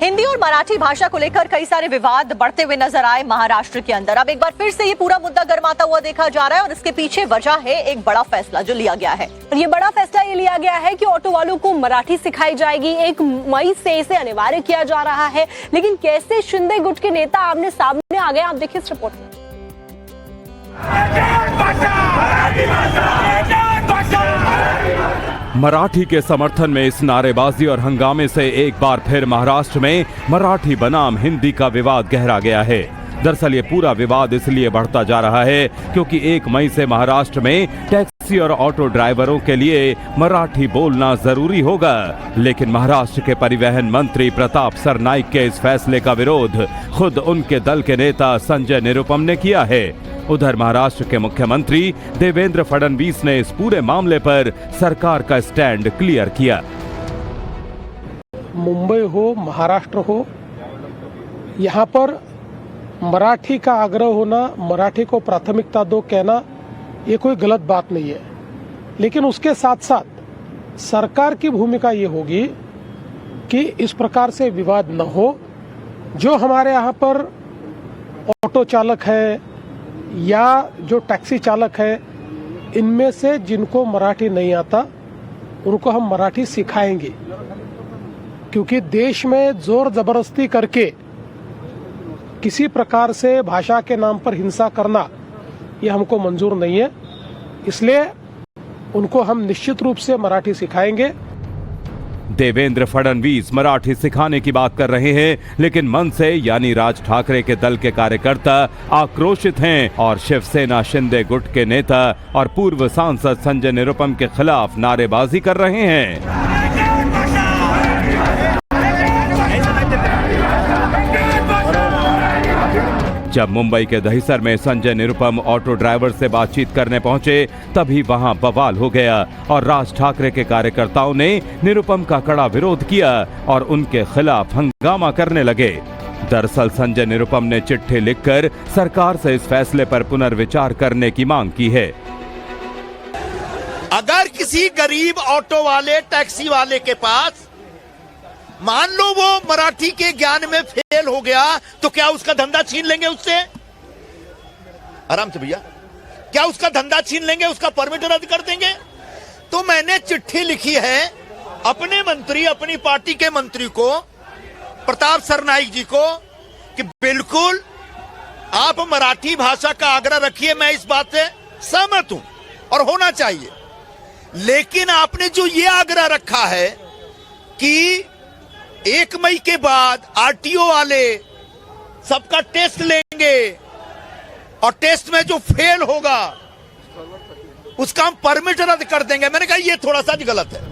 हिंदी और मराठी भाषा को लेकर कई सारे विवाद बढ़ते हुए नजर आए महाराष्ट्र के अंदर। अब एक बार फिर से ये पूरा मुद्दा गर्माता हुआ देखा जा रहा है और इसके पीछे वजह है एक बड़ा फैसला जो लिया गया है। और ये बड़ा फैसला ये लिया गया है कि ऑटो वालों को मराठी सिखाई जाएगी। 1 मई से इसे अनिवार्य किया जा रहा है। लेकिन कैसे शिंदे गुट के नेता आमने सामने आ गए, आप देखिए इस रिपोर्ट में। मराठी के समर्थन में इस नारेबाजी और हंगामे से एक बार फिर महाराष्ट्र में मराठी बनाम हिंदी का विवाद गहरा गया है। दरअसल ये पूरा विवाद इसलिए बढ़ता जा रहा है क्योंकि 1 मई से महाराष्ट्र में टैक्सी और ऑटो ड्राइवरों के लिए मराठी बोलना जरूरी होगा। लेकिन महाराष्ट्र के परिवहन मंत्री प्रताप सरनाईक के इस फैसले का विरोध खुद उनके दल के नेता संजय निरुपम ने किया है। उधर महाराष्ट्र के मुख्यमंत्री देवेंद्र फडणवीस ने इस पूरे मामले पर सरकार का स्टैंड क्लियर किया। मुंबई हो, महाराष्ट्र हो, यहाँ पर मराठी का आग्रह होना, मराठी को प्राथमिकता दो कहना, ये कोई गलत बात नहीं है। लेकिन उसके साथ साथ सरकार की भूमिका ये होगी कि इस प्रकार से विवाद न हो। जो हमारे यहाँ पर ऑटो चालक है या जो टैक्सी चालक है, इनमें से जिनको मराठी नहीं आता उनको हम मराठी सिखाएंगे, क्योंकि देश में जोर जबरदस्ती करके किसी प्रकार से भाषा के नाम पर हिंसा करना ये हमको मंजूर नहीं है। इसलिए उनको हम निश्चित रूप से मराठी सिखाएंगे। देवेंद्र फडणवीस मराठी सिखाने की बात कर रहे हैं, लेकिन मन से यानी राज ठाकरे के दल के कार्यकर्ता आक्रोशित हैं और शिवसेना शिंदे गुट के नेता और पूर्व सांसद संजय निरुपम के खिलाफ नारेबाजी कर रहे हैं। जब मुंबई के दहिसर में संजय निरुपम ऑटो ड्राइवर से बातचीत करने पहुंचे, तभी वहां बवाल हो गया और राज ठाकरे के कार्यकर्ताओं ने निरुपम का कड़ा विरोध किया और उनके खिलाफ हंगामा करने लगे। दरअसल संजय निरुपम ने चिट्ठी लिखकर सरकार से इस फैसले पर पुनर्विचार करने की मांग की है। अगर किसी गरीब ऑटो वाले, टैक्सी वाले के पास मान लो वो मराठी के ज्ञान में फेल हो गया, तो क्या उसका धंधा छीन लेंगे उससे? आराम से भैया, क्या उसका धंधा छीन लेंगे, उसका परमिट रद्द कर देंगे? तो मैंने चिट्ठी लिखी है अपने मंत्री, अपनी पार्टी के मंत्री को, प्रताप सरनाईक जी को, कि बिल्कुल आप मराठी भाषा का आग्रह रखिए। मैं इस बात से सहमत हूं और होना चाहिए, लेकिन आपने जो ये आग्रह रखा है कि 1 मई के बाद आरटीओ वाले सबका टेस्ट लेंगे और टेस्ट में जो फेल होगा उसका हम परमिट रद्द कर देंगे, मैंने कहा ये थोड़ा सा गलत है।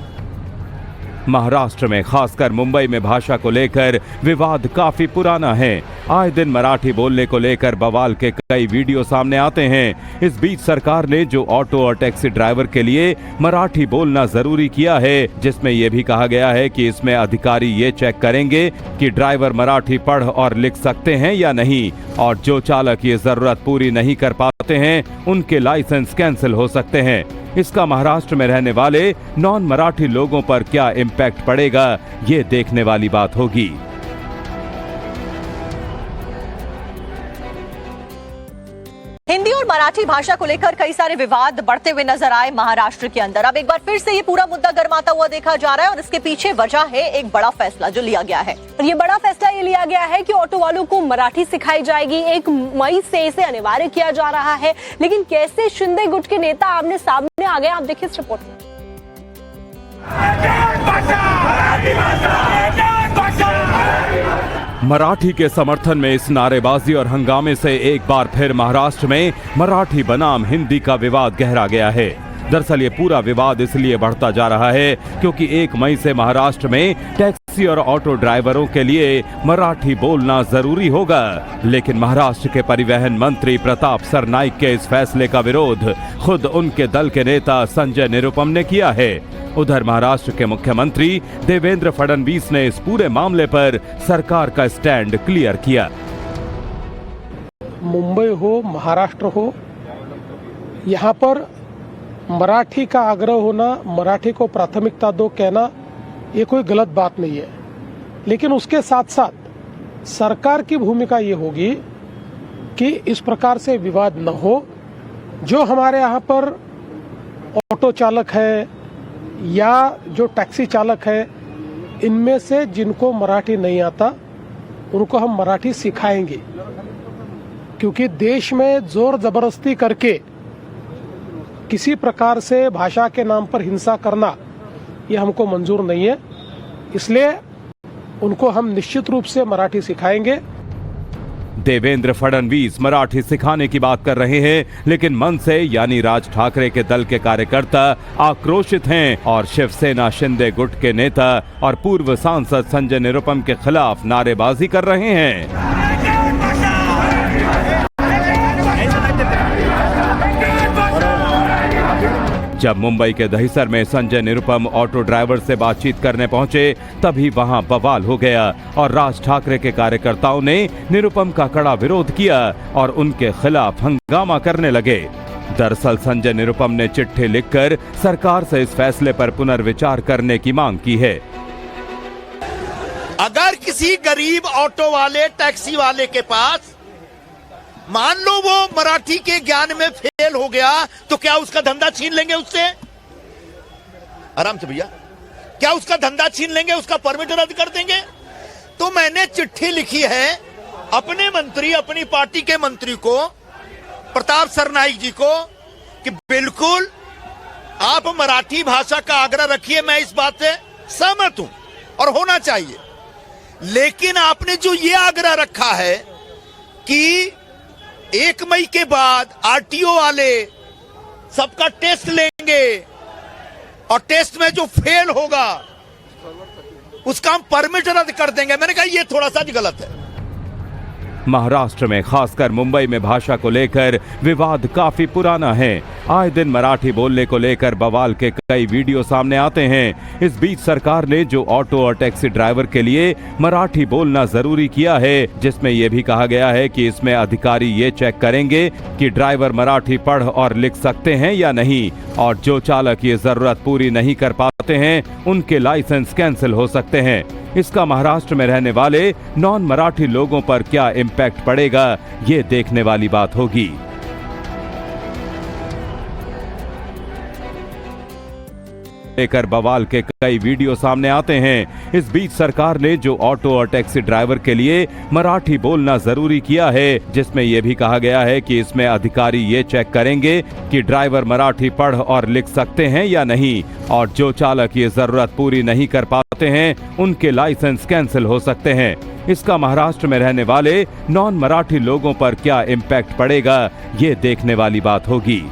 महाराष्ट्र में खासकर मुंबई में भाषा को लेकर विवाद काफी पुराना है। आए दिन मराठी बोलने को लेकर बवाल के कई वीडियो सामने आते हैं। इस बीच सरकार ने जो ऑटो और टैक्सी ड्राइवर के लिए मराठी बोलना जरूरी किया है, जिसमें यह भी कहा गया है कि इसमें अधिकारी ये चेक करेंगे कि ड्राइवर मराठी पढ़ और लिख सकते हैं या नहीं, और जो चालक ये जरूरत पूरी नहीं कर पाते हैं उनके लाइसेंस कैंसिल हो सकते हैं। इसका महाराष्ट्र में रहने वाले नॉन मराठी लोगों पर क्या इम्पैक्ट पड़ेगा, ये देखने वाली बात होगी। हिंदी और मराठी भाषा को लेकर कई सारे विवाद बढ़ते हुए नजर आए महाराष्ट्र के अंदर। अब एक बार फिर से ये पूरा मुद्दा गर्माता हुआ देखा जा रहा है और इसके पीछे वजह है एक बड़ा फैसला जो लिया गया है। और ये बड़ा फैसला ये लिया गया है कि ऑटो वालों को मराठी सिखाई जाएगी। 1 मई से इसे अनिवार्य किया जा रहा है। लेकिन कैसे शिंदे गुट के नेता आमने सामने आ गए, आप देखिए इस रिपोर्ट में। मराठी के समर्थन में इस नारेबाजी और हंगामे से एक बार फिर महाराष्ट्र में मराठी बनाम हिंदी का विवाद गहरा गया है। दरअसल ये पूरा विवाद इसलिए बढ़ता जा रहा है क्योंकि 1 मई से महाराष्ट्र में टैक्सी और ऑटो ड्राइवरों के लिए मराठी बोलना जरूरी होगा। लेकिन महाराष्ट्र के परिवहन मंत्री प्रताप सरनाईक के इस फैसले का विरोध खुद उनके दल के नेता संजय निरुपम ने किया है। उधर महाराष्ट्र के मुख्यमंत्री देवेंद्र फडणवीस ने इस पूरे मामले पर सरकार का स्टैंड क्लियर किया। मुंबई हो, महाराष्ट्र हो, यहाँ पर मराठी का आग्रह होना, मराठी को प्राथमिकता दो कहना, ये कोई गलत बात नहीं है। लेकिन उसके साथ साथ सरकार की भूमिका ये होगी कि इस प्रकार से विवाद न हो। जो हमारे यहाँ पर ऑटो चालक है या जो टैक्सी चालक है, इनमें से जिनको मराठी नहीं आता उनको हम मराठी सिखाएंगे, क्योंकि देश में जोर जबरदस्ती करके किसी प्रकार से भाषा के नाम पर हिंसा करना ये हमको मंजूर नहीं है। इसलिए उनको हम निश्चित रूप से मराठी सिखाएंगे। देवेंद्र फडणवीस मराठी सिखाने की बात कर रहे हैं, लेकिन मन से यानी राज ठाकरे के दल के कार्यकर्ता आक्रोशित हैं और शिवसेना शिंदे गुट के नेता और पूर्व सांसद संजय निरुपम के खिलाफ नारेबाजी कर रहे हैं। जब मुंबई के दहिसर में संजय निरुपम ऑटो ड्राइवर से बातचीत करने पहुंचे, तभी वहां बवाल हो गया और राज ठाकरे के कार्यकर्ताओं ने निरुपम का कड़ा विरोध किया और उनके खिलाफ हंगामा करने लगे। दरअसल संजय निरुपम ने चिट्ठी लिखकर सरकार से इस फैसले पर पुनर्विचार करने की मांग की है। अगर किसी गरीब ऑटो वाले टैक्सी वाले के पास मान लो वो मराठी के ज्ञान में फेल हो गया, तो क्या उसका धंधा छीन लेंगे उससे? आराम से भैया, क्या उसका धंधा छीन लेंगे, उसका परमिट रद्द कर देंगे? तो मैंने चिट्ठी लिखी है अपने मंत्री, अपनी पार्टी के मंत्री को, प्रताप सरनाईक जी को, कि बिल्कुल आप मराठी भाषा का आग्रह रखिए, मैं इस बात से सहमत हूं और होना चाहिए। लेकिन आपने जो ये आग्रह रखा है कि 1 मई के बाद आरटीओ वाले सबका टेस्ट लेंगे और टेस्ट में जो फेल होगा उसका हम परमिट रद्द कर देंगे, मैंने कहा ये थोड़ा सा गलत है। महाराष्ट्र में खासकर मुंबई में भाषा को लेकर विवाद काफी पुराना है। आए दिन मराठी बोलने को लेकर बवाल के कई वीडियो सामने आते हैं। इस बीच सरकार ने जो ऑटो और टैक्सी ड्राइवर के लिए मराठी बोलना जरूरी किया है, जिसमें यह भी कहा गया है कि इसमें अधिकारी ये चेक करेंगे कि ड्राइवर मराठी पढ़ और लिख सकते हैं या नहीं, और जो चालक ये जरूरत पूरी नहीं कर पाते हैं उनके लाइसेंस कैंसिल हो सकते हैं। इसका महाराष्ट्र में रहने वाले नॉन मराठी लोगों पर क्या इम्पैक्ट पड़ेगा, ये देखने वाली बात होगी। लेकर बवाल के कई वीडियो सामने आते हैं। इस बीच सरकार ने जो ऑटो और टैक्सी ड्राइवर के लिए मराठी बोलना जरूरी किया है, जिसमें यह भी कहा गया है कि इसमें अधिकारी ये चेक करेंगे कि ड्राइवर मराठी पढ़ और लिख सकते हैं या नहीं, और जो चालक ये जरूरत पूरी नहीं कर पाते हैं उनके लाइसेंस कैंसिल हो सकते हैं। इसका महाराष्ट्र में रहने वाले नॉन मराठी लोगों पर क्या इम्पैक्ट पड़ेगा, ये देखने वाली बात होगी।